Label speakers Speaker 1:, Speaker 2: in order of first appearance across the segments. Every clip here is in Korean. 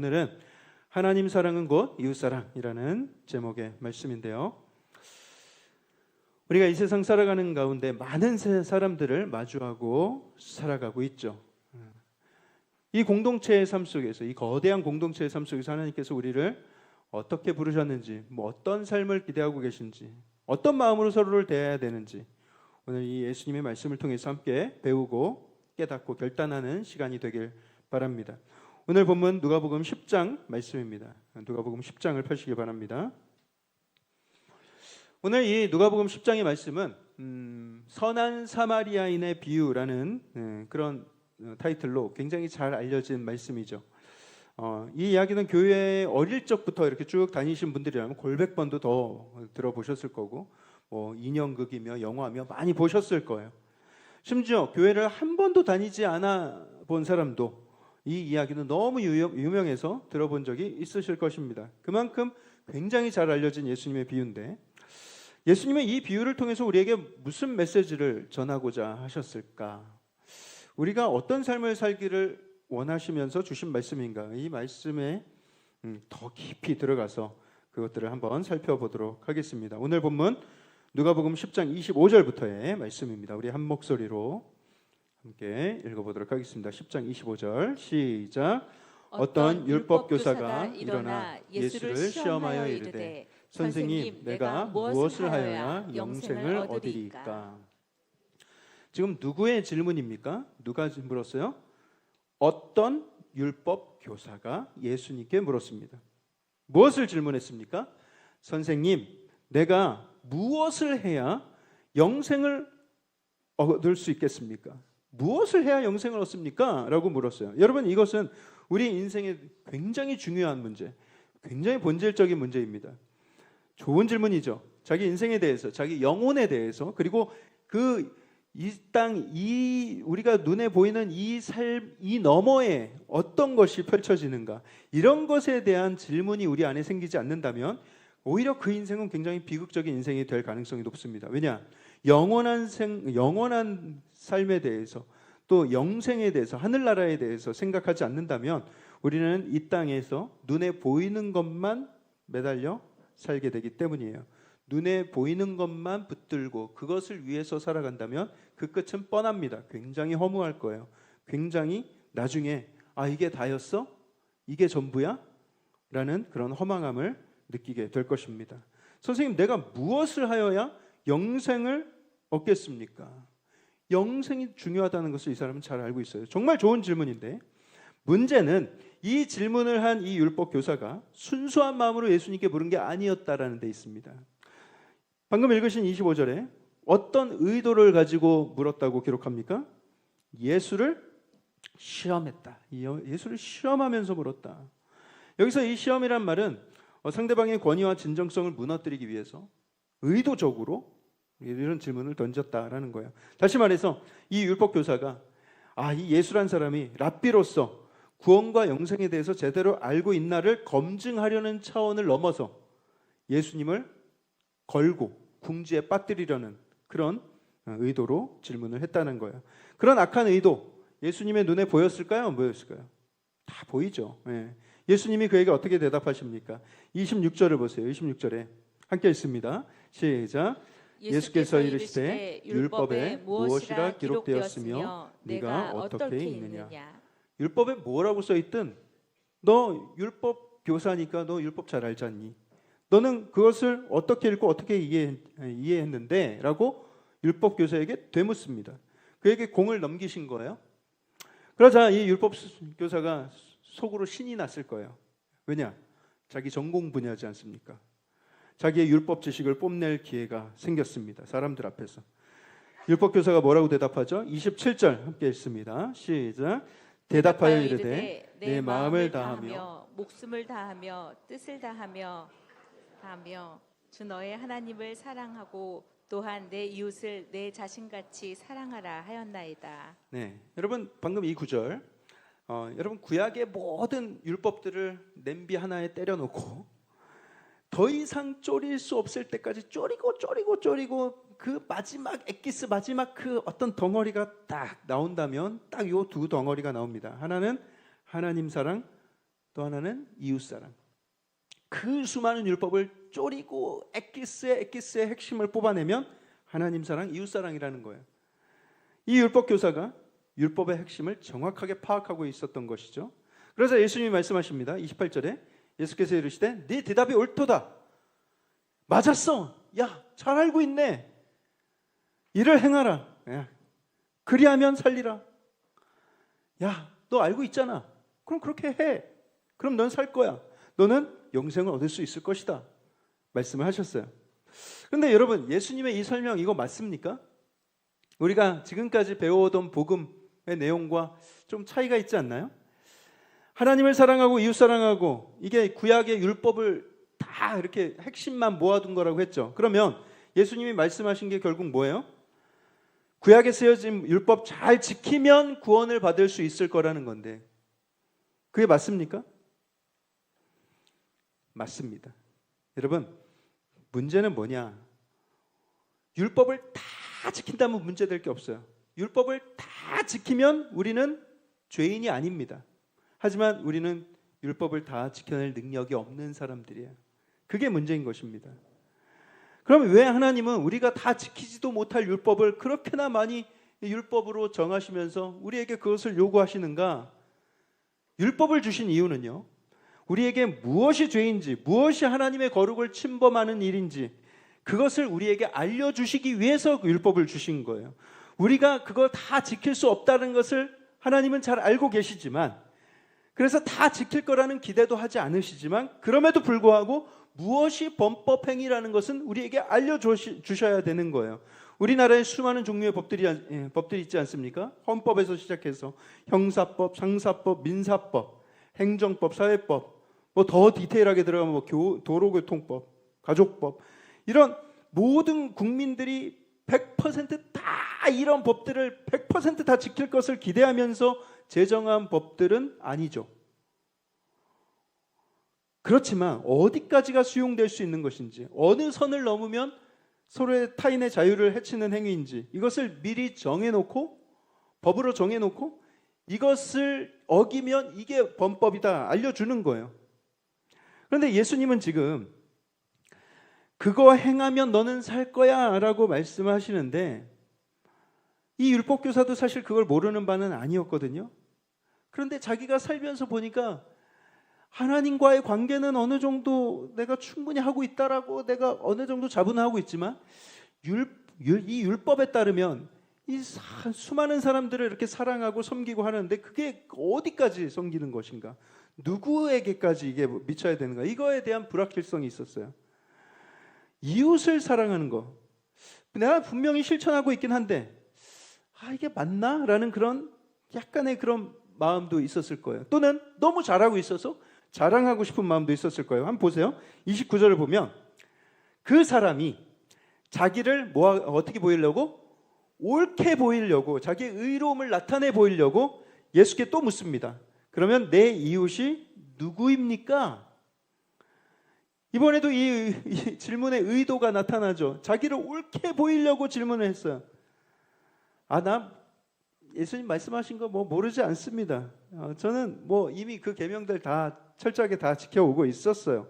Speaker 1: 오늘은 하나님 사랑은 곧 이웃사랑이라는 제목의 말씀인데요. 우리가 이 세상 살아가는 가운데 많은 사람들을 마주하고 살아가고 있죠. 이 공동체의 삶 속에서, 이 거대한 공동체의 삶 속에서 하나님께서 우리를 어떻게 부르셨는지, 어떤 삶을 기대하고 계신지, 어떤 마음으로 서로를 대해야 되는지, 오늘 이 예수님의 말씀을 통해서 함께 배우고 깨닫고 결단하는 시간이 되길 바랍니다. 오늘 본문 누가복음 10장 말씀입니다. 누가복음 10장을 펴시기 바랍니다. 오늘 이 누가복음 10장의 말씀은 선한 사마리아인의 비유라는 그런 타이틀로 굉장히 잘 알려진 말씀이죠. 이 이야기는 교회에 어릴 적부터 이렇게 쭉 다니신 분들이라면 골백 번도 더 들어보셨을 거고, 인형극이며 영화며 많이 보셨을 거예요. 심지어 교회를 한 번도 다니지 않아 본 사람도 이 이야기는 너무 유명해서 들어본 적이 있으실 것입니다. 그만큼 굉장히 잘 알려진 예수님의 비유인데, 예수님의 이 비유를 통해서 우리에게 무슨 메시지를 전하고자 하셨을까? 우리가 어떤 삶을 살기를 원하시면서 주신 말씀인가? 이 말씀에 더 깊이 들어가서 그것들을 한번 살펴보도록 하겠습니다. 오늘 본문 누가복음 10장 25절부터의 말씀입니다. 우리 한 목소리로 함께 읽어보도록 하겠습니다. 10장 25절 시작. 어떤 율법교사가 일어나 예수를 시험하여 이르되 선생님, 내가 무엇을 하여야 영생을 얻으리이까? 지금 누구의 질문입니까? 누가 물었어요? 어떤 율법교사가 예수님께 물었습니다. 무엇을 질문했습니까? 선생님, 내가 무엇을 해야 영생을 얻을 수 있겠습니까? 무엇을 해야 영생을 얻습니까? 라고 물었어요. 여러분, 이것은 우리 인생에 굉장히 중요한 문제, 굉장히 본질적인 문제입니다. 좋은 질문이죠. 자기 인생에 대해서, 자기 영혼에 대해서, 그리고 이 땅, 우리가 눈에 보이는 이 삶, 이 너머에 어떤 것이 펼쳐지는가, 이런 것에 대한 질문이 우리 안에 생기지 않는다면 오히려 그 인생은 굉장히 비극적인 인생이 될 가능성이 높습니다. 왜냐? 영원한 삶에 대해서, 또 영생에 대해서, 하늘나라에 대해서 생각하지 않는다면 우리는 이 땅에서 눈에 보이는 것만 매달려 살게 되기 때문이에요. 눈에 보이는 것만 붙들고 그것을 위해서 살아간다면 그 끝은 뻔합니다. 굉장히 허무할 거예요. 굉장히 나중에 이게 다였어? 이게 전부야? 라는 그런 허망함을 느끼게 될 것입니다. 선생님, 내가 무엇을 하여야 영생을 얻겠습니까? 영생이 중요하다는 것을 이 사람은 잘 알고 있어요. 정말 좋은 질문인데, 문제는 이 질문을 한 이 율법 교사가 순수한 마음으로 예수님께 물은 게 아니었다라는 데 있습니다. 방금 읽으신 25절에 어떤 의도를 가지고 물었다고 기록합니까? 예수를 시험했다. 예수를 시험하면서 물었다. 여기서 이 시험이란 말은 상대방의 권위와 진정성을 무너뜨리기 위해서 의도적으로 이런 질문을 던졌다라는 거예요. 다시 말해서 이 율법 교사가 이 예수란 사람이 랍비로서 구원과 영생에 대해서 제대로 알고 있나를 검증하려는 차원을 넘어서 예수님을 걸고 궁지에 빠뜨리려는 그런 의도로 질문을 했다는 거예요. 그런 악한 의도 예수님의 눈에 보였을까요? 안 보였을까요? 다 보이죠. 예수님이 그에게 어떻게 대답하십니까? 26절을 보세요. 26절에 함께 읽습니다. 시작. 예수께서 이르시되 율법에 무엇이라 기록되었으며 네가 어떻게 읽느냐? 율법에 뭐라고 써있든 너 율법 교사니까 너 율법 잘 알지 않니? 너는 그것을 어떻게 읽고 어떻게 이해했는데? 라고 율법 교사에게 되묻습니다. 그에게 공을 넘기신 거예요. 그러자 이 율법 교사가 속으로 신이 났을 거예요. 왜냐? 자기 전공 분야지 않습니까? 자기의 율법 지식을 뽐낼 기회가 생겼습니다. 사람들 앞에서. 율법 교사가 뭐라고 대답하죠? 27절 함께 읽습니다. 시작. 대답하여 이르되 내 마음을 다하며
Speaker 2: 목숨을 다하며 뜻을 다하며 주 너의 하나님을 사랑하고 또한 내 이웃을 내 자신같이 사랑하라 하였나이다.
Speaker 1: 네, 여러분 방금 이 구절, 여러분 구약의 모든 율법들을 냄비 하나에 때려놓고 더 이상 졸일 수 없을 때까지 졸이고 그 마지막 엑기스, 마지막 그 어떤 덩어리가 딱 나온다면 딱 요 두 덩어리가 나옵니다. 하나는 하나님 사랑, 또 또 하나는 이웃사랑. 그 수많은 율법을 쪼리고 엑기스의 핵심을 뽑아내면 하나님 사랑, 이웃사랑이라는 거예요. 이 율법 교사가 율법의 핵심을 정확하게 파악하고 있었던 것이죠. 그래서 예수님이 말씀하십니다. 28절에 예수께서 이르시되 네 대답이 옳도다. 맞았어. 야, 잘 알고 있네. 이를 행하라. 야, 그리하면 살리라. 야, 너 알고 있잖아. 그럼 그렇게 해. 그럼 넌 살 거야. 너는 영생을 얻을 수 있을 것이다. 말씀을 하셨어요. 그런데 여러분, 예수님의 이 설명 이거 맞습니까? 우리가 지금까지 배워오던 복음의 내용과 좀 차이가 있지 않나요? 하나님을 사랑하고 이웃 사랑하고 이게 구약의 율법을 다 이렇게 핵심만 모아둔 거라고 했죠. 그러면 예수님이 말씀하신 게 결국 뭐예요? 구약에 쓰여진 율법 잘 지키면 구원을 받을 수 있을 거라는 건데 그게 맞습니까? 맞습니다. 여러분, 문제는 뭐냐? 율법을 다 지킨다면 문제될 게 없어요. 율법을 다 지키면 우리는 죄인이 아닙니다. 하지만 우리는 율법을 다 지켜낼 능력이 없는 사람들이에요. 그게 문제인 것입니다. 그럼 왜 하나님은 우리가 다 지키지도 못할 율법을 그렇게나 많이 율법으로 정하시면서 우리에게 그것을 요구하시는가? 율법을 주신 이유는요, 우리에게 무엇이 죄인지, 무엇이 하나님의 거룩을 침범하는 일인지 그것을 우리에게 알려주시기 위해서 그 율법을 주신 거예요. 우리가 그걸 다 지킬 수 없다는 것을 하나님은 잘 알고 계시지만, 그래서 다 지킬 거라는 기대도 하지 않으시지만, 그럼에도 불구하고 무엇이 범법행위라는 것은 우리에게 알려주셔야 되는 거예요. 우리나라에 수많은 종류의 법들이 있지 않습니까? 헌법에서 시작해서 형사법, 상사법, 민사법, 행정법, 사회법, 뭐 더 디테일하게 들어가면 뭐 도로교통법, 가족법, 이런 모든 국민들이 100%다 이런 법들을 100% 다 지킬 것을 기대하면서 제정한 법들은 아니죠. 그렇지만 어디까지가 수용될 수 있는 것인지, 어느 선을 넘으면 서로의 타인의 자유를 해치는 행위인지 이것을 미리 정해놓고, 법으로 정해놓고 이것을 어기면 이게 범법이다 알려주는 거예요. 그런데 예수님은 지금 그거 행하면 너는 살 거야 라고 말씀하시는데, 이 율법교사도 사실 그걸 모르는 바는 아니었거든요. 그런데 자기가 살면서 보니까 하나님과의 관계는 어느 정도 내가 충분히 하고 있다라고, 내가 어느 정도 자분하고 있지만 이 율법에 따르면 이 수많은 사람들을 이렇게 사랑하고 섬기고 하는데 그게 어디까지 섬기는 것인가? 누구에게까지 이게 미쳐야 되는가? 이거에 대한 불확실성이 있었어요. 이웃을 사랑하는 거, 내가 분명히 실천하고 있긴 한데 이게 맞나? 라는 그런 약간의 그런 마음도 있었을 거예요. 또는 너무 잘하고 있어서 자랑하고 싶은 마음도 있었을 거예요. 한번 보세요. 29절을 보면 그 사람이 자기를 어떻게 보이려고? 옳게 보이려고, 자기의 의로움을 나타내 보이려고 예수께 또 묻습니다. 그러면 내 이웃이 누구입니까? 이번에도 이 질문의 의도가 나타나죠. 자기를 옳게 보이려고 질문을 했어요. 나 예수님 말씀하신 거 뭐 모르지 않습니다. 저는 뭐 이미 그 계명들 다 철저하게 다 지켜오고 있었어요.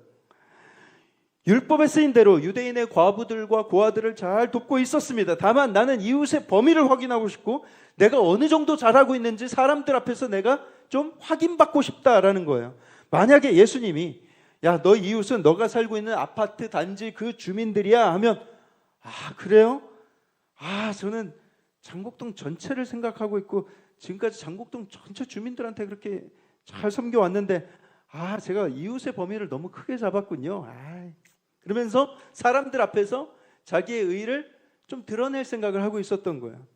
Speaker 1: 율법에 쓰인 대로 유대인의 과부들과 고아들을 잘 돕고 있었습니다. 다만 나는 이웃의 범위를 확인하고 싶고 내가 어느 정도 잘하고 있는지 사람들 앞에서 내가 좀 확인받고 싶다라는 거예요. 만약에 예수님이 야, 너 이웃은 너가 살고 있는 아파트 단지 그 주민들이야 하면 그래요? 저는 장곡동 전체를 생각하고 있고 지금까지 장곡동 전체 주민들한테 그렇게 잘 섬겨왔는데 제가 이웃의 범위를 너무 크게 잡았군요. 그러면서 사람들 앞에서 자기의 의의를 좀 드러낼 생각을 하고 있었던 거예요.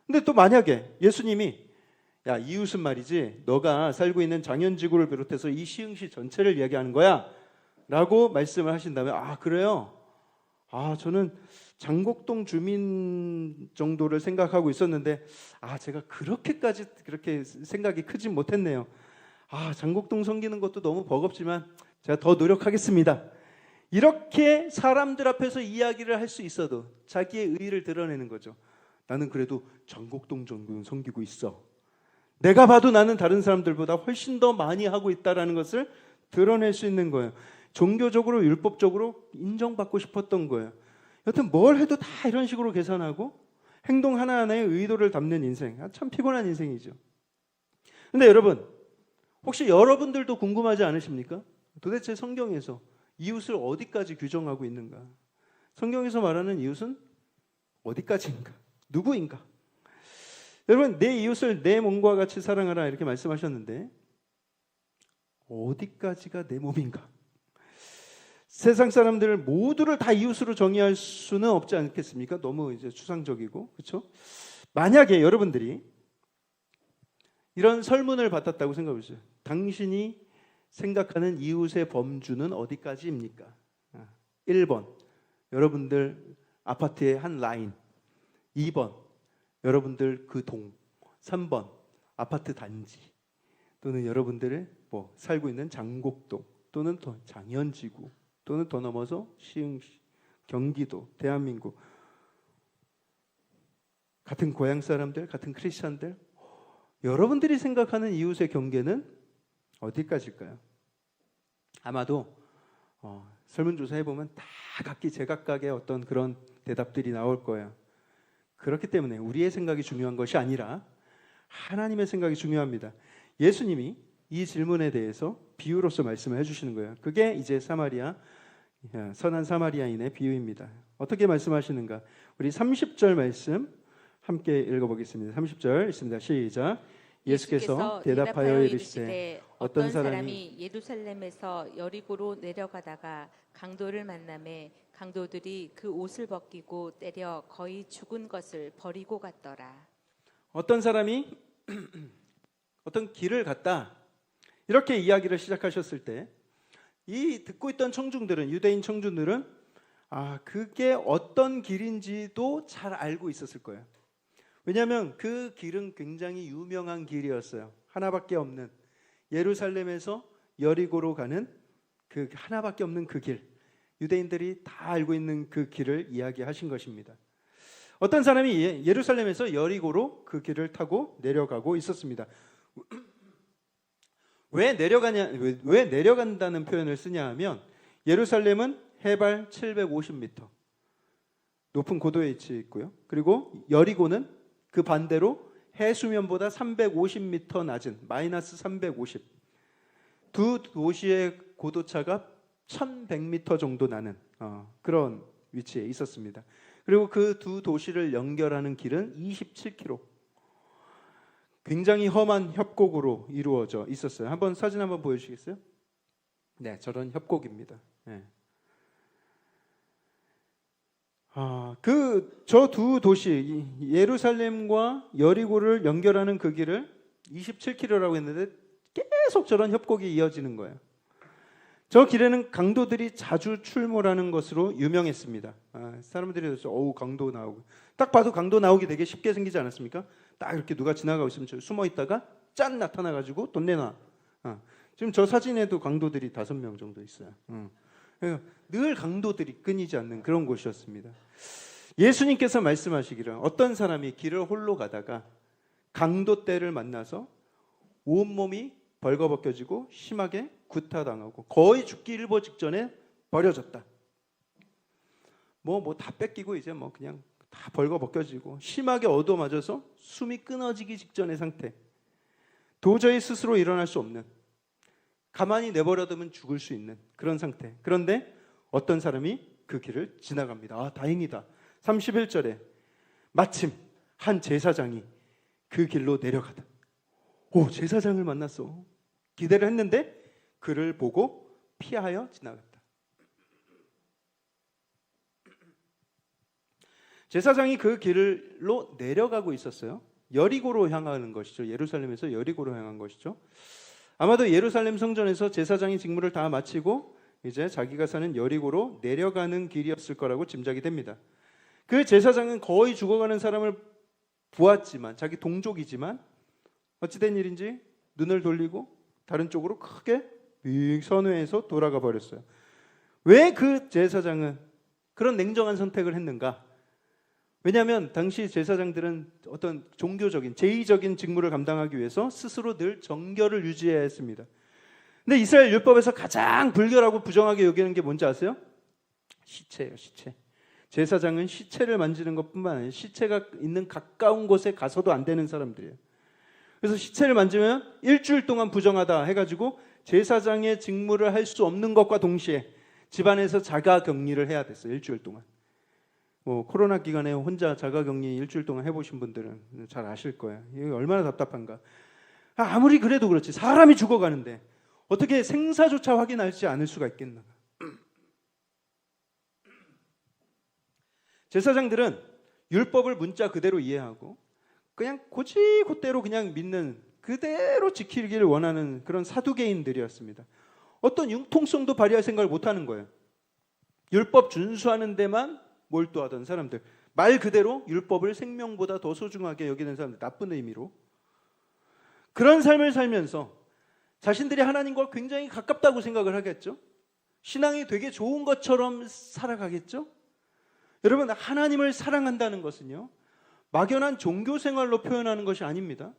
Speaker 1: 근데 또 만약에 예수님이 야, 이웃은 말이지 너가 살고 있는 장현지구를 비롯해서 이 시흥시 전체를 이야기하는 거야 라고 말씀을 하신다면 그래요? 저는 장곡동 주민 정도를 생각하고 있었는데 제가 그렇게 생각이 크진 못했네요. 장곡동 섬기는 것도 너무 버겁지만 제가 더 노력하겠습니다. 이렇게 사람들 앞에서 이야기를 할 수 있어도 자기의 의의를 드러내는 거죠. 나는 그래도 장곡동 정도는 섬기고 있어. 내가 봐도 나는 다른 사람들보다 훨씬 더 많이 하고 있다라는 것을 드러낼 수 있는 거예요. 종교적으로 율법적으로 인정받고 싶었던 거예요. 여튼 뭘 해도 다 이런 식으로 계산하고 행동 하나하나에 의도를 담는 인생, 참 피곤한 인생이죠. 근데 여러분, 혹시 여러분들도 궁금하지 않으십니까? 도대체 성경에서 이웃을 어디까지 규정하고 있는가? 성경에서 말하는 이웃은 어디까지인가? 누구인가? 여러분, 내 이웃을 내 몸과 같이 사랑하라 이렇게 말씀하셨는데 어디까지가 내 몸인가? 세상 사람들 모두를 다 이웃으로 정의할 수는 없지 않겠습니까? 너무 이제 추상적이고, 그렇죠? 만약에 여러분들이 이런 설문을 받았다고 생각해 보세요. 당신이 생각하는 이웃의 범주는 어디까지입니까? 1번, 여러분들 아파트의 한 라인. 2번, 여러분들 그 동. 3번, 아파트 단지. 또는 여러분들의 살고 있는 장곡동, 또는 더 장현지구, 또는 더 넘어서 시흥시, 경기도, 대한민국. 같은 고향 사람들, 같은 크리스찬들, 여러분들이 생각하는 이웃의 경계는 어디까지일까요? 아마도 설문조사 해보면 다 각기 제각각의 어떤 그런 대답들이 나올 거예요. 그렇기 때문에 우리의 생각이 중요한 것이 아니라 하나님의 생각이 중요합니다. 예수님이 이 질문에 대해서 비유로서 말씀을 해주시는 거예요. 그게 이제 선한 사마리아인의 비유입니다. 어떻게 말씀하시는가? 우리 30절 말씀 함께 읽어보겠습니다. 30절 있습니다. 시작. 예수께서 대답하여 이르시되
Speaker 2: 어떤 사람이 예루살렘에서 여리고로 내려가다가 강도를 만나매 강도들이 그 옷을 벗기고 때려 거의 죽은 것을 버리고 갔더라.
Speaker 1: 어떤 사람이 어떤 길을 갔다 이렇게 이야기를 시작하셨을 때 이 듣고 있던 청중들은, 유대인 청중들은 그게 어떤 길인지도 잘 알고 있었을 거예요. 왜냐하면 그 길은 굉장히 유명한 길이었어요. 하나밖에 없는, 예루살렘에서 여리고로 가는 그 하나밖에 없는 그 길, 유대인들이 다 알고 있는 그 길을 이야기하신 것입니다. 어떤 사람이 예루살렘에서 여리고로 그 길을 타고 내려가고 있었습니다. 왜 내려간다는 표현을 쓰냐 하면, 예루살렘은 해발 750m 높은 고도에 위치해 있고요. 그리고 여리고는 그 반대로 해수면보다 350m 낮은 마이너스 350. 두 도시의 고도차가 1100m 정도 나는 그런 위치에 있었습니다. 그리고 그 두 도시를 연결하는 길은 27km. 굉장히 험한 협곡으로 이루어져 있었어요. 한번 사진 한번 보여주시겠어요? 네, 저런 협곡입니다. 네. 저 두 도시 예루살렘과 여리고를 연결하는 그 길을 27km라고 했는데 계속 저런 협곡이 이어지는 거예요. 저 길에는 강도들이 자주 출몰하는 것으로 유명했습니다. 사람들이 그래서 강도 나오고, 딱 봐도 강도 나오기 되게 쉽게 생기지 않았습니까? 딱 이렇게 누가 지나가고 있으면 숨어 있다가 짠 나타나가지고 돈 내놔. 지금 저 사진에도 강도들이 5명 정도 있어요. 늘 강도들이 끊이지 않는 그런 곳이었습니다. 예수님께서 말씀하시기를 어떤 사람이 길을 홀로 가다가 강도 떼를 만나서 온몸이 벌거벗겨지고 심하게 구타당하고 거의 죽기 일보 직전에 버려졌다. 다 뺏기고 이제 그냥 다 벌거벗겨지고 심하게 얻어맞아서 숨이 끊어지기 직전의 상태. 도저히 스스로 일어날 수 없는, 가만히 내버려두면 죽을 수 있는 그런 상태. 그런데 어떤 사람이 그 길을 지나갑니다. 다행이다. 31절에 마침 한 제사장이 그 길로 내려가다. 제사장을 만났어. 기대를 했는데 그를 보고 피하여 지나갔다. 제사장이 그 길로 내려가고 있었어요. 여리고로 향하는 것이죠. 예루살렘에서 여리고로 향한 것이죠. 아마도 예루살렘 성전에서 제사장이 직무를 다 마치고 이제 자기가 사는 여리고로 내려가는 길이었을 거라고 짐작이 됩니다. 그 제사장은 거의 죽어가는 사람을 보았지만, 자기 동족이지만 어찌된 일인지 눈을 돌리고 다른 쪽으로 크게 선회해서 돌아가 버렸어요. 왜 그 제사장은 그런 냉정한 선택을 했는가? 왜냐하면 당시 제사장들은 어떤 종교적인 제의적인 직무를 감당하기 위해서 스스로 늘 정결을 유지해야 했습니다. 근데 이스라엘 율법에서 가장 불결하고 부정하게 여기는 게 뭔지 아세요? 시체예요, 시체. 제사장은 시체를 만지는 것뿐만 아니라 시체가 있는 가까운 곳에 가서도 안 되는 사람들이에요. 그래서 시체를 만지면 일주일 동안 부정하다 해가지고 제사장의 직무를 할 수 없는 것과 동시에 집안에서 자가격리를 해야 됐어요. 일주일 동안. 코로나 기간에 혼자 자가격리 일주일 동안 해보신 분들은 잘 아실 거예요. 이게 얼마나 답답한가. 아무리 그래도 그렇지 사람이 죽어가는데 어떻게 생사조차 확인하지 않을 수가 있겠나. 제사장들은 율법을 문자 그대로 이해하고 그냥 곧대로 그냥 믿는, 그대로 지키기를 원하는 그런 사두개인들이었습니다. 어떤 융통성도 발휘할 생각을 못하는 거예요. 율법 준수하는 데만 몰두하던 사람들, 말 그대로 율법을 생명보다 더 소중하게 여기는 사람들, 나쁜 의미로 그런 삶을 살면서 자신들이 하나님과 굉장히 가깝다고 생각을 하겠죠. 신앙이 되게 좋은 것처럼 살아가겠죠. 여러분, 하나님을 사랑한다는 것은요, 막연한 종교 생활로 표현하는 것이 아닙니다.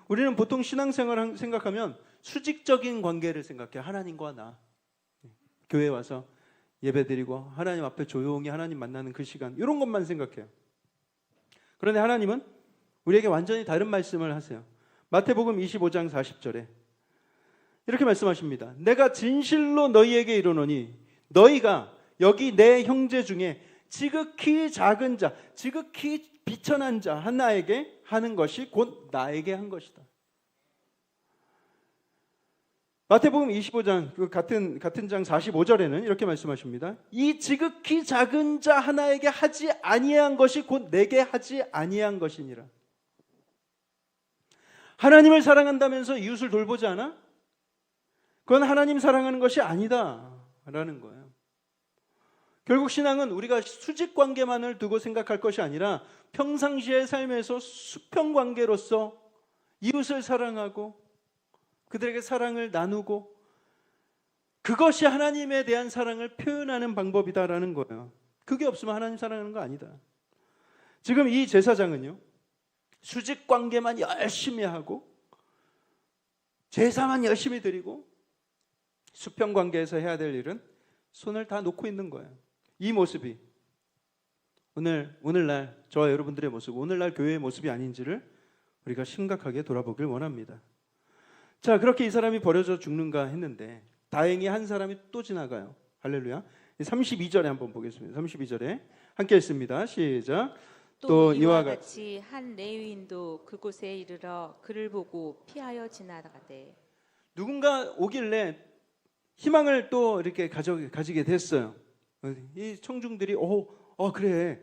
Speaker 1: 우리는 보통 신앙생활을 생각하면 수직적인 관계를 생각해요. 하나님과 나. 교회 와서 예배드리고 하나님 앞에 조용히 하나님 만나는 그 시간, 이런 것만 생각해요. 그런데 하나님은 우리에게 완전히 다른 말씀을 하세요. 마태복음 25장 40절에 이렇게 말씀하십니다. 내가 진실로 너희에게 이르노니 너희가 여기 내 형제 중에 지극히 작은 자, 지극히 비천한 자 하나에게 하는 것이 곧 나에게 한 것이다. 마태복음 25장 그 같은 장 45절에는 이렇게 말씀하십니다. 이 지극히 작은 자 하나에게 하지 아니한 것이 곧 내게 하지 아니한 것이니라. 하나님을 사랑한다면서 이웃을 돌보지 않아? 그건 하나님 사랑하는 것이 아니다라는 거예요. 결국 신앙은 우리가 수직 관계만을 두고 생각할 것이 아니라 평상시의 삶에서 수평 관계로서 이웃을 사랑하고 그들에게 사랑을 나누고, 그것이 하나님에 대한 사랑을 표현하는 방법이다라는 거예요. 그게 없으면 하나님 사랑하는 거 아니다. 지금 이 제사장은요, 수직 관계만 열심히 하고 제사만 열심히 드리고 수평 관계에서 해야 될 일은 손을 다 놓고 있는 거예요. 이 모습이 오늘날 저와 여러분들의 모습, 오늘날 교회의 모습이 아닌지를 우리가 심각하게 돌아보길 원합니다. 자, 그렇게 이 사람이 버려져 죽는가 했는데 다행히 한 사람이 또 지나가요. 할렐루야. 32절에 한번 보겠습니다. 32절에 함께 읽습니다. 시작.
Speaker 2: 또 이와 같이 한 레위인도 그곳에 이르러 그를 보고 피하여 지나가되,
Speaker 1: 누군가 오길래 희망을 또 이렇게 가지게 됐어요. 이 청중들이 그래,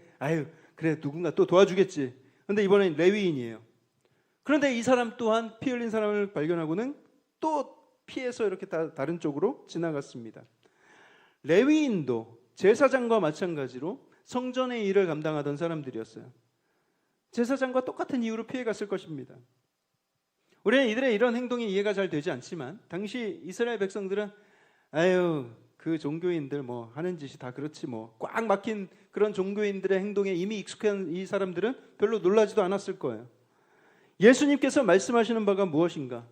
Speaker 1: 그래, 누군가 또 도와주겠지. 그런데 이번엔 레위인이에요. 그런데 이 사람 또한 피 흘린 사람을 발견하고는 또 피해서 이렇게 다른 쪽으로 지나갔습니다. 레위인도 제사장과 마찬가지로 성전의 일을 감당하던 사람들이었어요. 제사장과 똑같은 이유로 피해갔을 것입니다. 우리는 이들의 이런 행동이 이해가 잘 되지 않지만 당시 이스라엘 백성들은 그 종교인들 뭐 하는 짓이 다 그렇지 뭐, 꽉 막힌 그런 종교인들의 행동에 이미 익숙한 이 사람들은 별로 놀라지도 않았을 거예요. 예수님께서 말씀하시는 바가 무엇인가?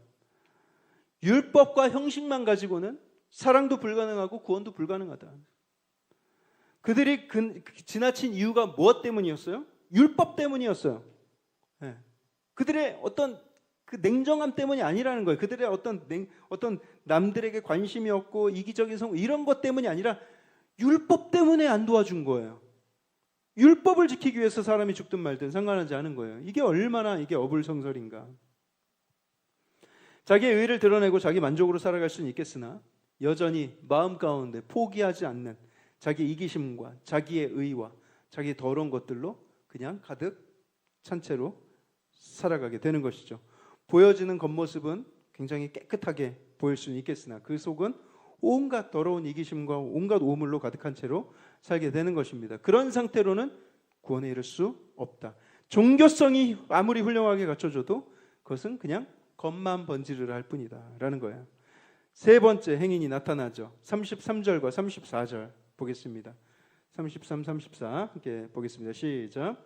Speaker 1: 율법과 형식만 가지고는 사랑도 불가능하고 구원도 불가능하다. 그들이 지나친 이유가 무엇 때문이었어요? 율법 때문이었어요. 네. 그들의 어떤 그 냉정함 때문이 아니라는 거예요. 그들의 어떤 남들에게 관심이 없고 이기적인 성공 이런 것 때문이 아니라 율법 때문에 안 도와준 거예요. 율법을 지키기 위해서 사람이 죽든 말든 상관하지 않은 거예요. 이게 얼마나 이게 어불성설인가. 자기의 의를 드러내고 자기 만족으로 살아갈 수는 있겠으나 여전히 마음 가운데 포기하지 않는 자기 이기심과 자기의 의와 자기 더러운 것들로 그냥 가득 찬 채로 살아가게 되는 것이죠. 보여지는 겉모습은 굉장히 깨끗하게 보일 수는 있겠으나 그 속은 온갖 더러운 이기심과 온갖 오물로 가득한 채로 살게 되는 것입니다. 그런 상태로는 구원에 이를 수 없다. 종교성이 아무리 훌륭하게 갖춰져도 그것은 그냥 겉만 번지르르 할 뿐이다 라는 거예요. 세 번째 행인이 나타나죠. 33절과 34절 보겠습니다. 33, 34 함께 보겠습니다. 시작.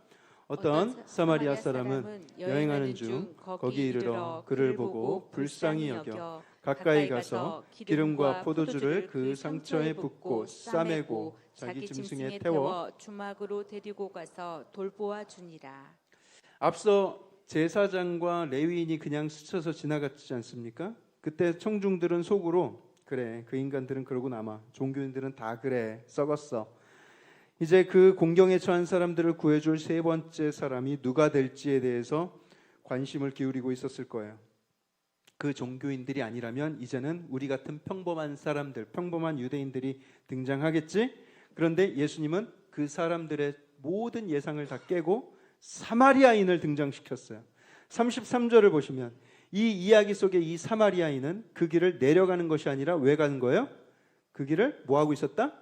Speaker 1: 어떤 사마리아 사람은 여행하는 중 거기 이르러 그를 보고 불쌍히 여겨 가까이 가서 기름과 포도주를 그 상처에 붓고 싸매고 자기 짐승에 태워
Speaker 2: 주막으로 데리고 가서 돌보아 주니라.
Speaker 1: 앞서 제사장과 레위인이 그냥 스쳐서 지나갔지 않습니까? 그때 청중들은 속으로 그래, 그 인간들은 그러고 남아, 종교인들은 다 그래, 썩었어. 이제 그 공경에 처한 사람들을 구해줄 세 번째 사람이 누가 될지에 대해서 관심을 기울이고 있었을 거예요. 그 종교인들이 아니라면 이제는 우리 같은 평범한 사람들, 평범한 유대인들이 등장하겠지? 그런데 예수님은 그 사람들의 모든 예상을 다 깨고 사마리아인을 등장시켰어요. 33절을 보시면 이 이야기 속에 이 사마리아인은 그 길을 내려가는 것이 아니라 왜 가는 거예요? 그 길을 뭐 하고 있었다?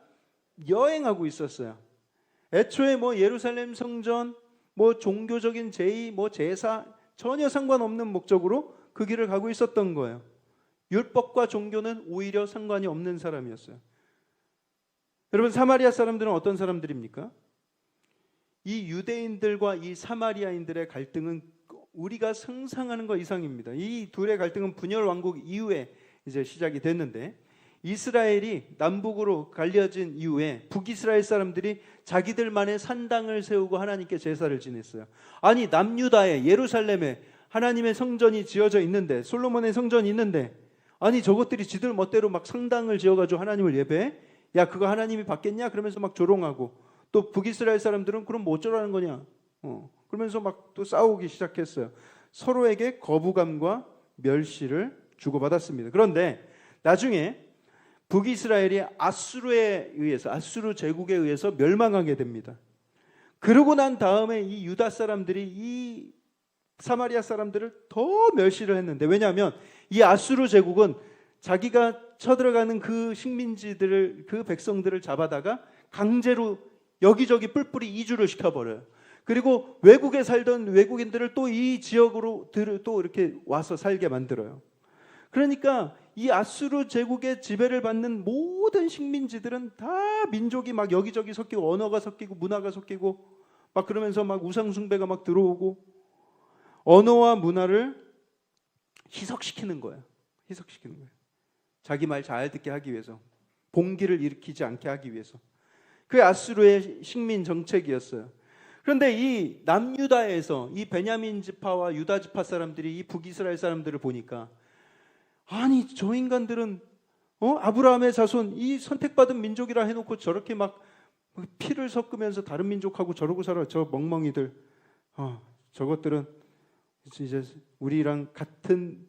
Speaker 1: 여행하고 있었어요. 애초에 뭐 예루살렘 성전, 뭐 종교적인 제의, 뭐 제사 전혀 상관없는 목적으로 그 길을 가고 있었던 거예요. 율법과 종교는 오히려 상관이 없는 사람이었어요. 여러분, 사마리아 사람들은 어떤 사람들입니까? 이 유대인들과 이 사마리아인들의 갈등은 우리가 상상하는 것 이상입니다. 이 둘의 갈등은 분열 왕국 이후에 이제 시작이 됐는데, 이스라엘이 남북으로 갈려진 이후에 북이스라엘 사람들이 자기들만의 산당을 세우고 하나님께 제사를 지냈어요. 아니, 남유다에 예루살렘에 하나님의 성전이 지어져 있는데, 솔로몬의 성전이 있는데, 아니 저것들이 지들 멋대로 막 성당을 지어가지고 하나님을 예배해? 야, 그거 하나님이 받겠냐? 그러면서 막 조롱하고, 또 북이스라엘 사람들은 그럼 뭐 어쩌라는 거냐? 그러면서 막 또 싸우기 시작했어요. 서로에게 거부감과 멸시를 주고받았습니다. 그런데 나중에 북이스라엘이 아수르에 의해서, 아수르 제국에 의해서 멸망하게 됩니다. 그러고 난 다음에 이 유다 사람들이 이 사마리아 사람들을 더 멸시를 했는데, 왜냐하면 이 아수르 제국은 자기가 쳐들어가는 그 식민지들을, 그 백성들을 잡아다가 강제로 여기저기 뿔뿔이 이주를 시켜버려요. 그리고 외국에 살던 외국인들을 또 이 지역으로 또 이렇게 와서 살게 만들어요. 그러니까 이 아수르 제국의 지배를 받는 모든 식민지들은 다 민족이 막 여기저기 섞이고, 언어가 섞이고, 문화가 섞이고, 막 그러면서 막 우상 숭배가 막 들어오고, 언어와 문화를 희석시키는 거예요. 희석시키는 거예요. 자기 말 잘 듣게 하기 위해서, 봉기를 일으키지 않게 하기 위해서. 그게 아수르의 식민 정책이었어요. 그런데 이 남유다에서 이 베냐민 지파와 유다 지파 사람들이 이 북이스라엘 사람들을 보니까, 아니 저 인간들은 아브라함의 자손, 이 선택받은 민족이라 해놓고 저렇게 막 피를 섞으면서 다른 민족하고 저러고 살아. 저 멍멍이들, 저것들은 이제 우리랑 같은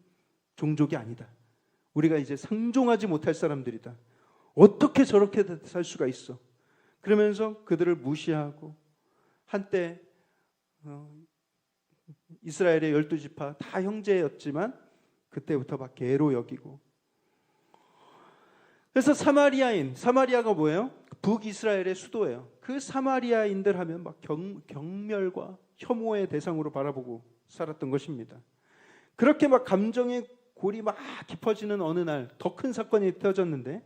Speaker 1: 종족이 아니다. 우리가 이제 상종하지 못할 사람들이다. 어떻게 저렇게 살 수가 있어? 그러면서 그들을 무시하고, 한때 이스라엘의 12지파 다 형제였지만 그때부터 막 개로 여기고. 그래서 사마리아가 뭐예요? 북이스라엘의 수도예요. 그 사마리아인들 하면 막 경멸과 혐오의 대상으로 바라보고 살았던 것입니다. 그렇게 막 감정의 골이 막 깊어지는 어느 날 더 큰 사건이 터졌는데,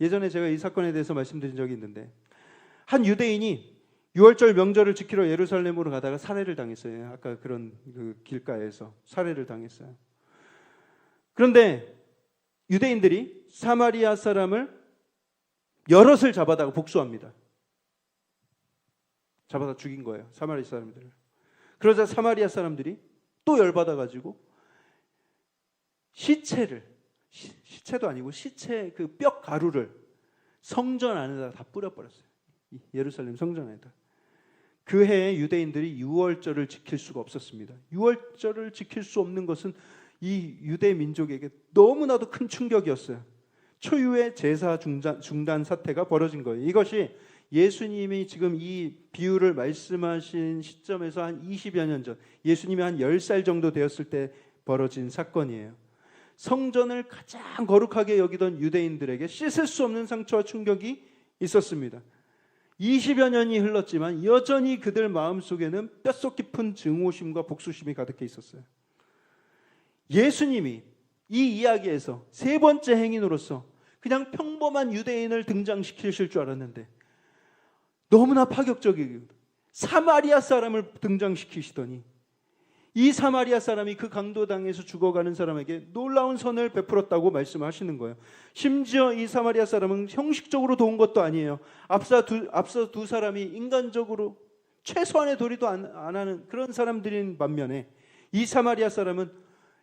Speaker 1: 예전에 제가 이 사건에 대해서 말씀드린 적이 있는데, 한 유대인이 6월절 명절을 지키러 예루살렘으로 가다가 살해를 당했어요. 아까 그런 그 길가에서 살해를 당했어요. 그런데 유대인들이 사마리아 사람을 여럿을 잡아다가 복수합니다. 잡아다 죽인 거예요, 사마리아 사람들을. 그러자 사마리아 사람들이 또 열받아가지고 시체도 아니고 시체 그 뼈 가루를 성전 안에다 다 뿌려버렸어요. 예루살렘 성전 안에다. 그 해에 유대인들이 유월절을 지킬 수가 없었습니다. 유월절을 지킬 수 없는 것은 이 유대 민족에게 너무나도 큰 충격이었어요. 초유의 제사 중단 사태가 벌어진 거예요. 이것이 예수님이 지금 이 비유를 말씀하신 시점에서 한 20여 년 전, 예수님이 한 10살 정도 되었을 때 벌어진 사건이에요. 성전을 가장 거룩하게 여기던 유대인들에게 씻을 수 없는 상처와 충격이 있었습니다. 20여 년이 흘렀지만 여전히 그들 마음속에는 뼛속 깊은 증오심과 복수심이 가득해 있었어요. 예수님이 이 이야기에서 세 번째 행인으로서 그냥 평범한 유대인을 등장시키실 줄 알았는데 너무나 파격적이고 사마리아 사람을 등장시키시더니 이 사마리아 사람이 그 강도당에서 죽어가는 사람에게 놀라운 선을 베풀었다고 말씀하시는 거예요. 심지어 이 사마리아 사람은 형식적으로 도운 것도 아니에요. 앞서 두 사람이 인간적으로 최소한의 도리도 안 하는 그런 사람들인 반면에 이 사마리아 사람은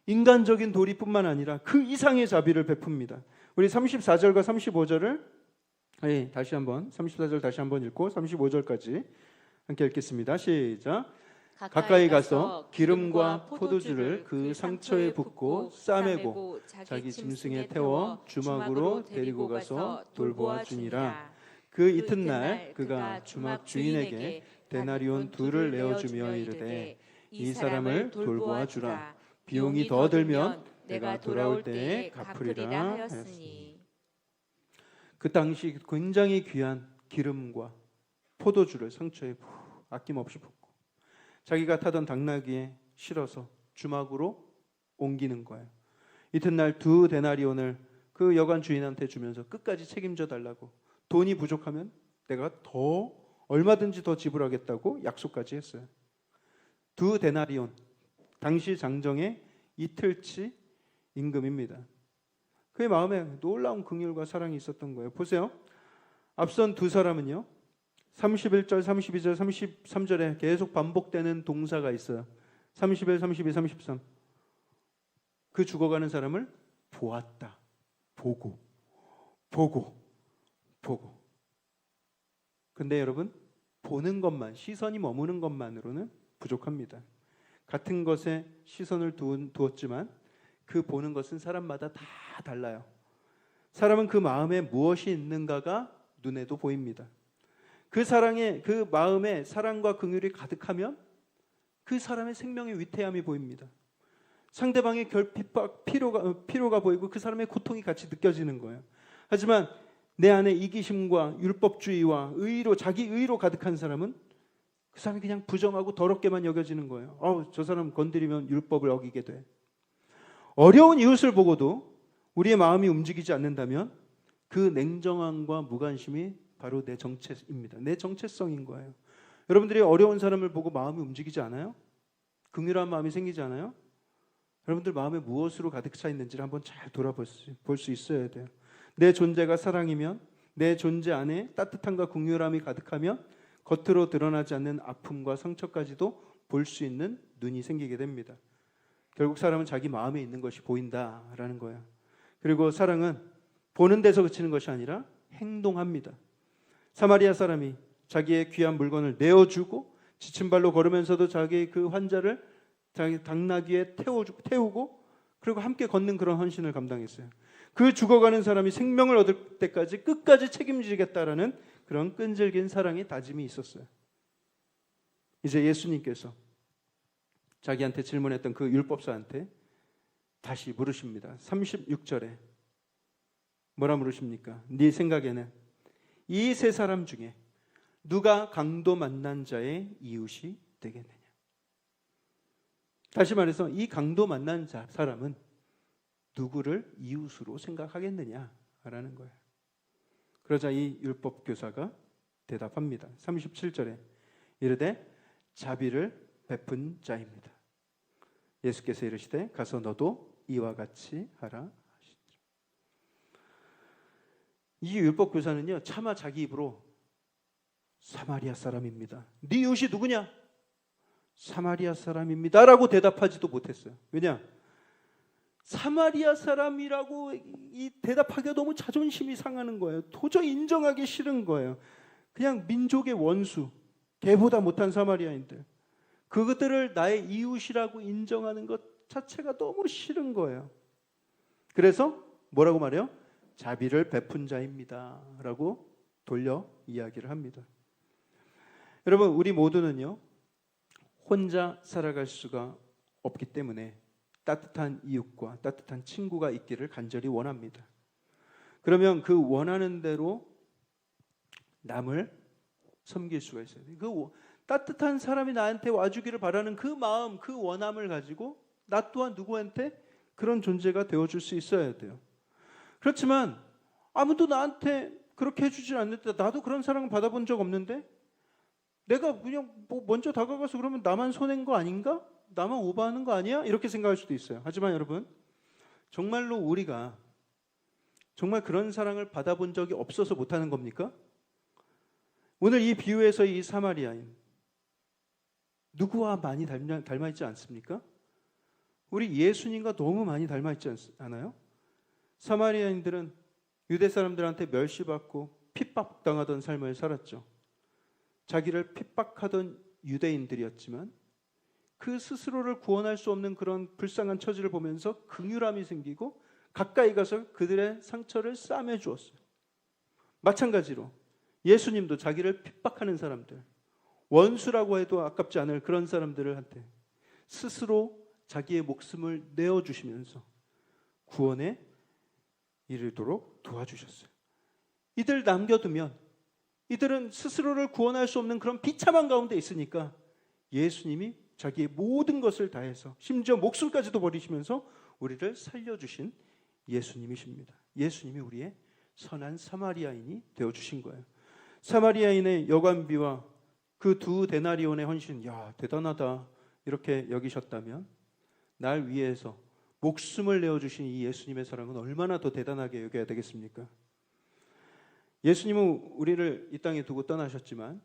Speaker 1: 인간적인 도리뿐만 아니라 그 이상의 자비를 베풉니다. 우리 34절과 35절을 다시 한번 34절 다시 한번 읽고 35절까지 함께 읽겠습니다. 시작. 가까이 가서 기름과 포도주를 그 상처에 붓고 싸매고 자기 짐승에 태워 주막으로 데리고 가서 돌보아 주니라. 그 이튿날 그가 주막 주인에게 데나리온 둘을 내어주며 이르되 이 사람을 돌보아 주라. 비용이 더 들면 내가 돌아올 때에 갚으리라 하였으니. 그 당시 굉장히 귀한 기름과 포도주를 상처에 아낌없이 붓고 자기가 타던 당나귀에 실어서 주막으로 옮기는 거예요. 이튿날 2데나리온을 그 여관 주인한테 주면서 끝까지 책임져 달라고, 돈이 부족하면 내가 더 얼마든지 더 지불하겠다고 약속까지 했어요. 2데나리온, 당시 장정의 이틀치 임금입니다. 그의 마음에 놀라운 긍휼과 사랑이 있었던 거예요. 보세요. 앞선 두 사람은요, 31절, 32절, 33절에 계속 반복되는 동사가 있어요. 31, 32, 33. 그 죽어가는 사람을 보았다. 보고. 근데 여러분, 보는 것만, 시선이 머무는 것만으로는 부족합니다. 같은 것에 시선을 두었지만 그 보는 것은 사람마다 다 달라요. 사람은 그 마음에 무엇이 있는가가 눈에도 보입니다. 그 마음에 사랑과 긍휼이 가득하면 그 사람의 생명의 위태함이 보입니다. 상대방의 결핍과 피로가 보이고 그 사람의 고통이 같이 느껴지는 거예요. 하지만 내 안에 이기심과 율법주의와 자기 의로 가득한 사람은 그 사람이 그냥 부정하고 더럽게만 여겨지는 거예요. 저 사람 건드리면 율법을 어기게 돼. 어려운 이웃을 보고도 우리의 마음이 움직이지 않는다면 그 냉정함과 무관심이 바로 내 정체입니다. 내 정체성인 거예요. 여러분들이 어려운 사람을 보고 마음이 움직이지 않아요? 긍휼한 마음이 생기지 않아요? 여러분들 마음에 무엇으로 가득 차 있는지를 한번 잘 돌아볼 수 있어야 돼요. 내 존재가 사랑이면, 내 존재 안에 따뜻함과 긍휼함이 가득하면 겉으로 드러나지 않는 아픔과 상처까지도 볼 수 있는 눈이 생기게 됩니다. 결국 사람은 자기 마음에 있는 것이 보인다라는 거예요. 그리고 사랑은 보는 데서 그치는 것이 아니라 행동합니다. 사마리아 사람이 자기의 귀한 물건을 내어주고 지친 발로 걸으면서도 자기 그 환자를 자기 당나귀에 태우고 그리고 함께 걷는 그런 헌신을 감당했어요. 그 죽어가는 사람이 생명을 얻을 때까지 끝까지 책임지겠다라는 그런 끈질긴 사랑의 다짐이 있었어요. 이제 예수님께서 자기한테 질문했던 그 율법사한테 다시 물으십니다. 36절에 뭐라 물으십니까? 네 생각에는 이 세 사람 중에 누가 강도 만난 자의 이웃이 되겠느냐? 다시 말해서 이 강도 만난 사람은 누구를 이웃으로 생각하겠느냐라는 거예요. 그러자 이 율법 교사가 대답합니다. 37절에 이르되 자비를 베푼 자입니다. 예수께서 이르시되 가서 너도 이와 같이 하라. 이 율법 교사는요, 차마 자기 입으로 사마리아 사람입니다. 네 이웃이 누구냐? 사마리아 사람입니다 라고 대답하지도 못했어요. 왜냐? 사마리아 사람이라고 이 대답하기가 너무 자존심이 상하는 거예요. 도저히 인정하기 싫은 거예요. 그냥 민족의 원수, 개보다 못한 사마리아인들, 그것들을 나의 이웃이라고 인정하는 것 자체가 너무 싫은 거예요. 그래서 뭐라고 말해요? 자비를 베푼 자입니다 라고 돌려 이야기를 합니다. 여러분, 우리 모두는요, 혼자 살아갈 수가 없기 때문에 따뜻한 이웃과 따뜻한 친구가 있기를 간절히 원합니다. 그러면 그 원하는 대로 남을 섬길 수가 있어요. 그 따뜻한 사람이 나한테 와주기를 바라는 그 마음, 그 원함을 가지고 나 또한 누구한테 그런 존재가 되어줄 수 있어야 돼요. 그렇지만 아무도 나한테 그렇게 해주질 않는데, 나도 그런 사랑을 받아본 적 없는데, 내가 그냥 뭐 먼저 다가가서 그러면 나만 손해인 거 아닌가? 나만 오버하는 거 아니야? 이렇게 생각할 수도 있어요. 하지만 여러분, 정말로 우리가 정말 그런 사랑을 받아본 적이 없어서 못하는 겁니까? 오늘 이 비유에서 이 사마리아인 누구와 많이 닮아 있지 않습니까? 우리 예수님과 너무 많이 닮아 있지 않아요? 사마리아인들은 유대 사람들한테 멸시받고 핍박당하던 삶을 살았죠. 자기를 핍박하던 유대인들이었지만 그 스스로를 구원할 수 없는 그런 불쌍한 처지를 보면서 긍휼함이 생기고 가까이 가서 그들의 상처를 싸매 주었어요. 마찬가지로 예수님도 자기를 핍박하는 사람들, 원수라고 해도 아깝지 않을 그런 사람들한테 스스로 자기의 목숨을 내어주시면서 구원에 이르도록 도와주셨어요. 이들 남겨두면 이들은 스스로를 구원할 수 없는 그런 비참한 가운데 있으니까 예수님이 자기의 모든 것을 다해서 심지어 목숨까지도 버리시면서 우리를 살려주신 예수님이십니다. 예수님이 우리의 선한 사마리아인이 되어주신 거예요. 사마리아인의 여관비와 그 2데나리온의 헌신, 야 대단하다 이렇게 여기셨다면 날 위해서 목숨을 내어주신 이 예수님의 사랑은 얼마나 더 대단하게 여겨야 되겠습니까? 예수님은 우리를 이 땅에 두고 떠나셨지만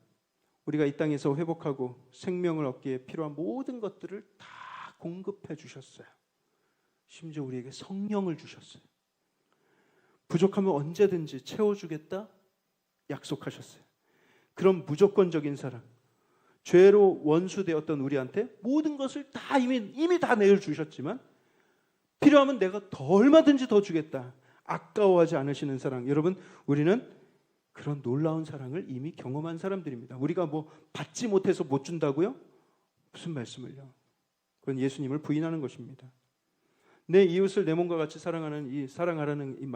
Speaker 1: 우리가 이 땅에서 회복하고 생명을 얻기에 필요한 모든 것들을 다 공급해 주셨어요. 심지어 우리에게 성령을 주셨어요. 부족하면 언제든지 채워주겠다 약속하셨어요. 그런 무조건적인 사랑, 죄로 원수되었던 우리한테 모든 것을 다 이미 다 내어주셨지만 필요하면 내가 더 얼마든지 더 주겠다 아까워하지 않으시는 사랑. 여러분, 우리는 그런 놀라운 사랑을 이미 경험한 사람들입니다. 우리가 뭐 받지 못해서 못 준다고요? 무슨 말씀을요? 그건 예수님을 부인하는 것입니다. 내 이웃을 내 몸과 같이 사랑하라는 이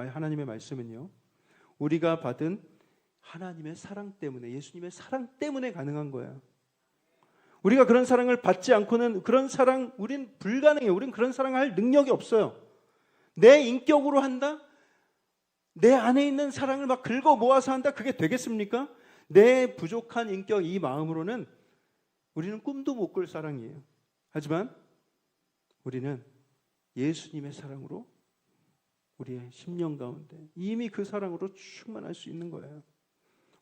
Speaker 1: 하나님의 말씀은요, 우리가 받은 하나님의 사랑 때문에, 예수님의 사랑 때문에 가능한 거예요. 우리가 그런 사랑을 받지 않고는 그런 사랑 우린 불가능해요. 우린 그런 사랑을 할 능력이 없어요. 내 인격으로 한다? 내 안에 있는 사랑을 막 긁어 모아서 한다? 그게 되겠습니까? 내 부족한 인격, 이 마음으로는 우리는 꿈도 못 꿀 사랑이에요. 하지만 우리는 예수님의 사랑으로 우리의 심령 가운데 이미 그 사랑으로 충만할 수 있는 거예요.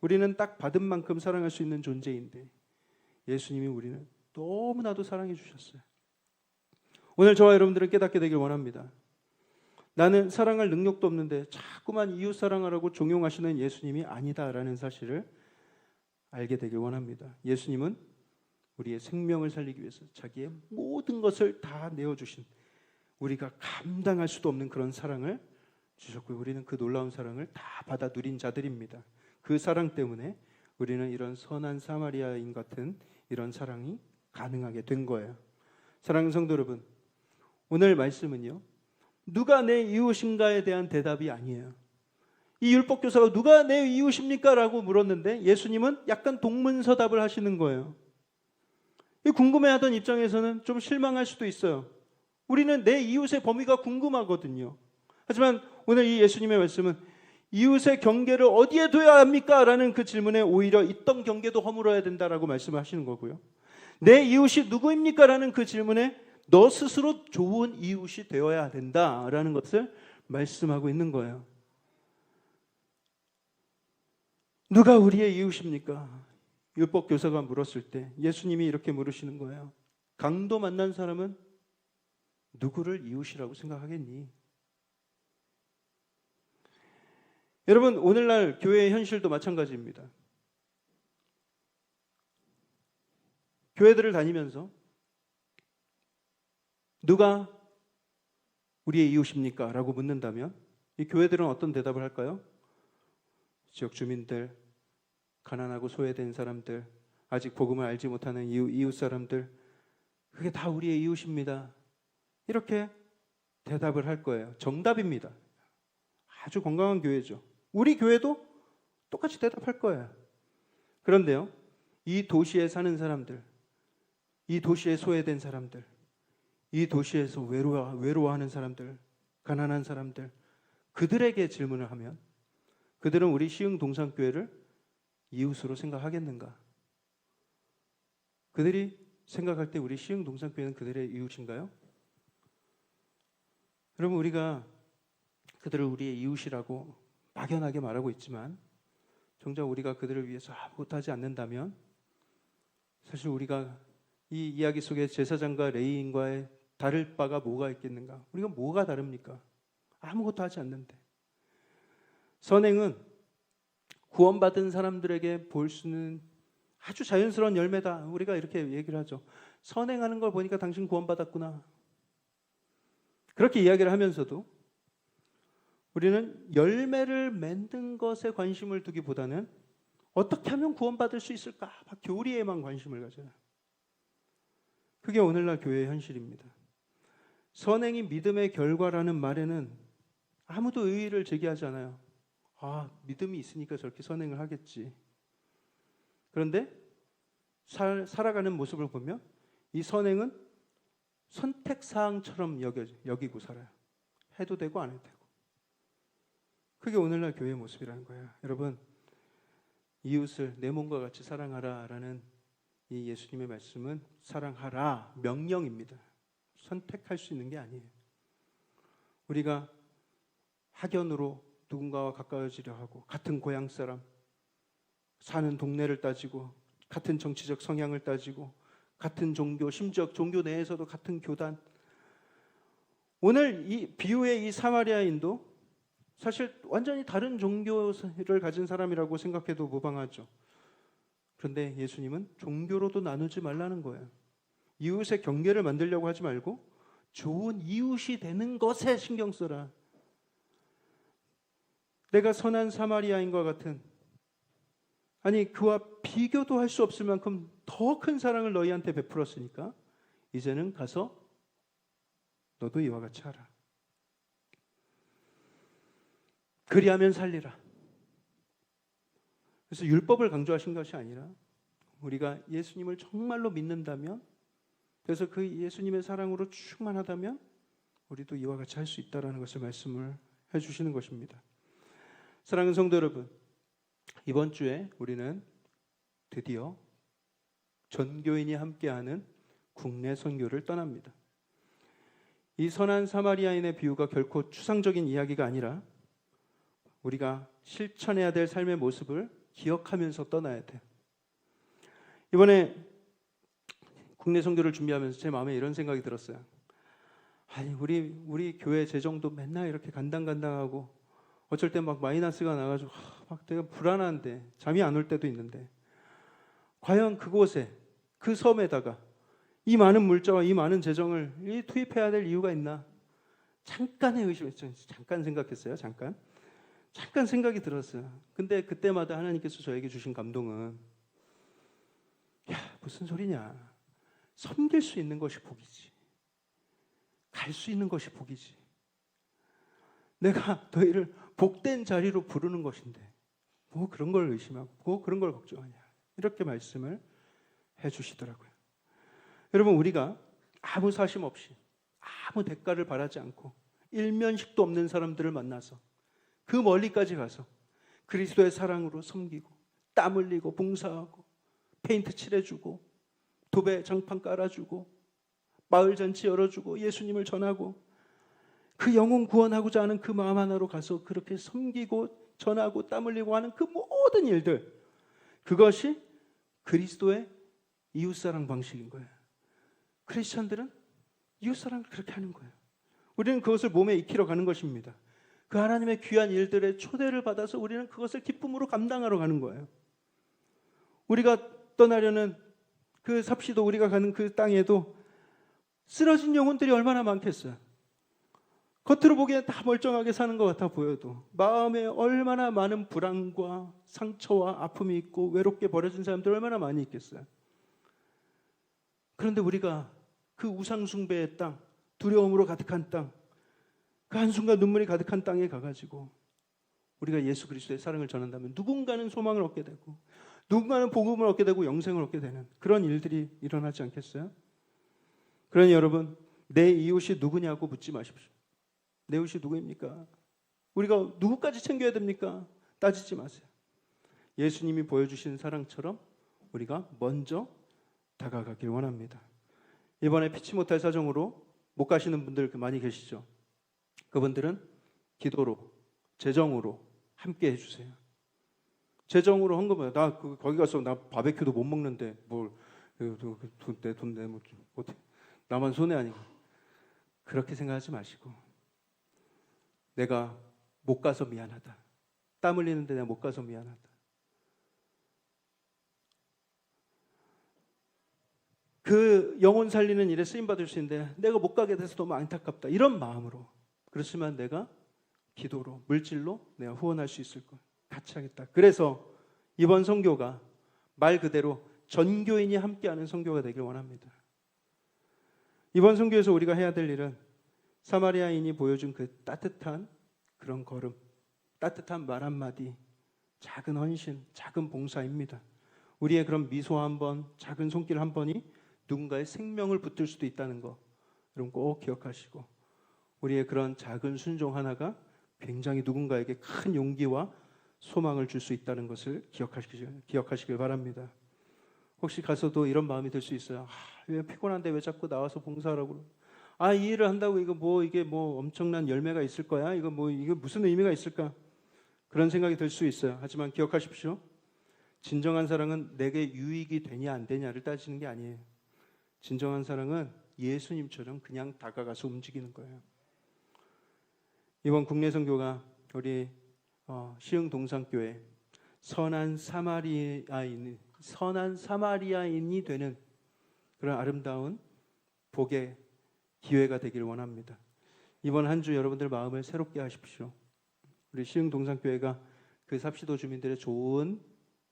Speaker 1: 우리는 딱 받은 만큼 사랑할 수 있는 존재인데 예수님이 우리는 너무나도 사랑해 주셨어요. 오늘 저와 여러분들은 깨닫게 되길 원합니다. 나는 사랑할 능력도 없는데 자꾸만 이웃 사랑하라고 종용하시는 예수님이 아니다라는 사실을 알게 되길 원합니다. 예수님은 우리의 생명을 살리기 위해서 자기의 모든 것을 다 내어주신, 우리가 감당할 수도 없는 그런 사랑을 주셨고요. 우리는 그 놀라운 사랑을 다 받아 누린 자들입니다. 그 사랑 때문에 우리는 이런 선한 사마리아인 같은 이런 사랑이 가능하게 된 거예요. 사랑하는 성도 여러분, 오늘 말씀은요, 누가 내 이웃인가에 대한 대답이 아니에요. 이 율법교사가 누가 내 이웃입니까? 라고 물었는데 예수님은 약간 동문서답을 하시는 거예요. 궁금해하던 입장에서는 좀 실망할 수도 있어요. 우리는 내 이웃의 범위가 궁금하거든요. 하지만 오늘 이 예수님의 말씀은 이웃의 경계를 어디에 둬야 합니까? 라는 그 질문에 오히려 있던 경계도 허물어야 된다라고 말씀을 하시는 거고요. 내 이웃이 누구입니까? 라는 그 질문에 너 스스로 좋은 이웃이 되어야 된다라는 것을 말씀하고 있는 거예요. 누가 우리의 이웃입니까? 율법 교사가 물었을 때 예수님이 이렇게 물으시는 거예요. 강도 만난 사람은 누구를 이웃이라고 생각하겠니? 여러분, 오늘날 교회의 현실도 마찬가지입니다. 교회들을 다니면서 누가 우리의 이웃입니까? 라고 묻는다면 이 교회들은 어떤 대답을 할까요? 지역 주민들, 가난하고 소외된 사람들, 아직 복음을 알지 못하는 이웃 사람들, 그게 다 우리의 이웃입니다. 이렇게 대답을 할 거예요. 정답입니다. 아주 건강한 교회죠. 우리 교회도 똑같이 대답할 거예요. 그런데요, 이 도시에 사는 사람들, 이 도시에 소외된 사람들, 이 도시에서 외로워하는 사람들, 가난한 사람들, 그들에게 질문을 하면 그들은 우리 시흥 동산교회를 이웃으로 생각하겠는가? 그들이 생각할 때 우리 시흥동산교회는 그들의 이웃인가요? 여러분, 우리가 그들을 우리의 이웃이라고 막연하게 말하고 있지만 정작 우리가 그들을 위해서 아무것도 하지 않는다면 사실 우리가 이 이야기 속에 제사장과 레위인과의 다를 바가 뭐가 있겠는가? 우리가 뭐가 다릅니까? 아무것도 하지 않는데. 선행은 구원받은 사람들에게 볼 수는 아주 자연스러운 열매다. 우리가 이렇게 얘기를 하죠. 선행하는 걸 보니까 당신 구원받았구나. 그렇게 이야기를 하면서도 우리는 열매를 맺는 것에 관심을 두기보다는 어떻게 하면 구원받을 수 있을까? 막 교리에만 관심을 가져요. 그게 오늘날 교회의 현실입니다. 선행이 믿음의 결과라는 말에는 아무도 의의를 제기하지 않아요. 아, 믿음이 있으니까 저렇게 선행을 하겠지. 그런데 살아가는 모습을 보면 이 선행은 선택사항처럼 여기고 살아요. 해도 되고 안 해도 되고. 그게 오늘날 교회의 모습이라는 거예요. 여러분, 이웃을 내 몸과 같이 사랑하라라는 이 예수님의 말씀은 사랑하라 명령입니다. 선택할 수 있는 게 아니에요. 우리가 학연으로 누군가와 가까워지려 하고 같은 고향 사람, 사는 동네를 따지고 같은 정치적 성향을 따지고 같은 종교, 심지어 종교 내에서도 같은 교단. 오늘 이 비유의 이 사마리아인도 사실 완전히 다른 종교를 가진 사람이라고 생각해도 무방하죠. 그런데 예수님은 종교로도 나누지 말라는 거예요. 이웃의 경계를 만들려고 하지 말고 좋은 이웃이 되는 것에 신경 써라. 내가 선한 사마리아인과 같은, 아니 그와 비교도 할 수 없을 만큼 더 큰 사랑을 너희한테 베풀었으니까 이제는 가서 너도 이와 같이 하라. 그리하면 살리라. 그래서 율법을 강조하신 것이 아니라 우리가 예수님을 정말로 믿는다면, 그래서 그 예수님의 사랑으로 충만하다면 우리도 이와 같이 할 수 있다라는 것을 말씀을 해주시는 것입니다. 사랑하는 성도 여러분, 이번 주에 우리는 드디어 전교인이 함께하는 국내 선교를 떠납니다. 이 선한 사마리아인의 비유가 결코 추상적인 이야기가 아니라 우리가 실천해야 될 삶의 모습을 기억하면서 떠나야 돼요. 이번에 국내 선교를 준비하면서 제 마음에 이런 생각이 들었어요. 아니 우리 교회 재정도 맨날 이렇게 간당간당하고 어쩔 때 막 마이너스가 나가지고 막 내가 불안한데 잠이 안 올 때도 있는데, 과연 그곳에 그 섬에다가 이 많은 물자와 이 많은 재정을 투입해야 될 이유가 있나? 잠깐의 의심했죠. 잠깐 생각했어요. 잠깐 생각이 들었어요. 근데 그때마다 하나님께서 저에게 주신 감동은, 야, 무슨 소리냐? 섬길 수 있는 것이 복이지. 갈 수 있는 것이 복이지. 내가 너희를 복된 자리로 부르는 것인데 뭐 그런 걸 의심하고 뭐 그런 걸 걱정하냐. 이렇게 말씀을 해주시더라고요. 여러분, 우리가 아무 사심 없이 아무 대가를 바라지 않고 일면식도 없는 사람들을 만나서 그 멀리까지 가서 그리스도의 사랑으로 섬기고 땀 흘리고 봉사하고 페인트 칠해주고 도배 장판 깔아주고 마을 잔치 열어주고 예수님을 전하고 그 영혼 구원하고자 하는 그 마음 하나로 가서 그렇게 섬기고 전하고 땀 흘리고 하는 그 모든 일들, 그것이 그리스도의 이웃사랑 방식인 거예요. 크리스천들은 이웃사랑을 그렇게 하는 거예요. 우리는 그것을 몸에 익히러 가는 것입니다. 그 하나님의 귀한 일들의 초대를 받아서 우리는 그것을 기쁨으로 감당하러 가는 거예요. 우리가 떠나려는 그 삽시도, 우리가 가는 그 땅에도 쓰러진 영혼들이 얼마나 많겠어요. 겉으로 보기엔 다 멀쩡하게 사는 것 같아 보여도 마음에 얼마나 많은 불안과 상처와 아픔이 있고 외롭게 버려진 사람들 얼마나 많이 있겠어요. 그런데 우리가 그 우상 숭배의 땅, 두려움으로 가득한 땅, 그 한순간 눈물이 가득한 땅에 가가지고 우리가 예수 그리스도의 사랑을 전한다면 누군가는 소망을 얻게 되고 누군가는 복음을 얻게 되고 영생을 얻게 되는 그런 일들이 일어나지 않겠어요? 그러니 여러분, 내 이웃이 누구냐고 묻지 마십시오. 내 이웃이 누구입니까? 우리가 누구까지 챙겨야 됩니까? 따지지 마세요. 예수님이 보여주신 사랑처럼 우리가 먼저 다가가길 원합니다. 이번에 피치 못할 사정으로 못 가시는 분들 많이 계시죠. 그분들은 기도로, 재정으로 함께 해주세요. 재정으로 헌금해요. 나 거기 가서 나 바베큐도 못 먹는데 뭘 돈 내 못해. 나만 손해 아니고. 그렇게 생각하지 마시고 내가 못 가서 미안하다. 땀 흘리는데 내가 못 가서 미안하다. 그 영혼 살리는 일에 쓰임 받을 수 있는데 내가 못 가게 돼서 너무 안타깝다. 이런 마음으로 그렇지만 내가 기도로 물질로 내가 후원할 수 있을 것 같이 하겠다. 그래서 이번 선교가 말 그대로 전교인이 함께하는 선교가 되길 원합니다. 이번 선교에서 우리가 해야 될 일은 사마리아인이 보여준 그 따뜻한 그런 걸음, 따뜻한 말 한마디, 작은 헌신, 작은 봉사입니다. 우리의 그런 미소 한 번, 작은 손길 한 번이 누군가의 생명을 붙들 수도 있다는 거 여러분 꼭 기억하시고 우리의 그런 작은 순종 하나가 굉장히 누군가에게 큰 용기와 소망을 줄 수 있다는 것을 기억하시길 바랍니다. 혹시 가서도 이런 마음이 들 수 있어요. 왜 피곤한데 왜 자꾸 나와서 봉사하라고? 이 일을 한다고 이게 뭐 엄청난 열매가 있을 거야? 이게 무슨 의미가 있을까? 그런 생각이 들 수 있어요. 하지만 기억하십시오. 진정한 사랑은 내게 유익이 되냐 안 되냐를 따지는 게 아니에요. 진정한 사랑은 예수님처럼 그냥 다가가서 움직이는 거예요. 이번 국내 선교가 우리 시흥 동산교회 선한 사마리아인이 되는 그런 아름다운 복의 기회가 되길 원합니다. 이번 한 주 여러분들 마음을 새롭게 하십시오. 우리 시흥 동산교회가 그 삽시도 주민들의 좋은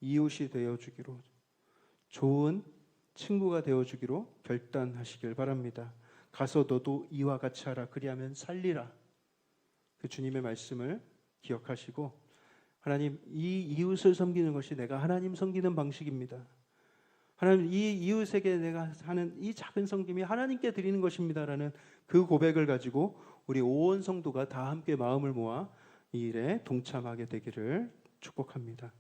Speaker 1: 이웃이 되어주기로, 좋은 친구가 되어주기로 결단하시길 바랍니다. 가서 너도 이와 같이 하라. 그리하면 살리라. 그 주님의 말씀을 기억하시고 하나님, 이 이웃을 섬기는 것이 내가 하나님 섬기는 방식입니다. 하나님, 이 이웃에게 내가 하는 이 작은 섬김이 하나님께 드리는 것입니다라는 그 고백을 가지고 우리 온 성도가 다 함께 마음을 모아 이 일에 동참하게 되기를 축복합니다.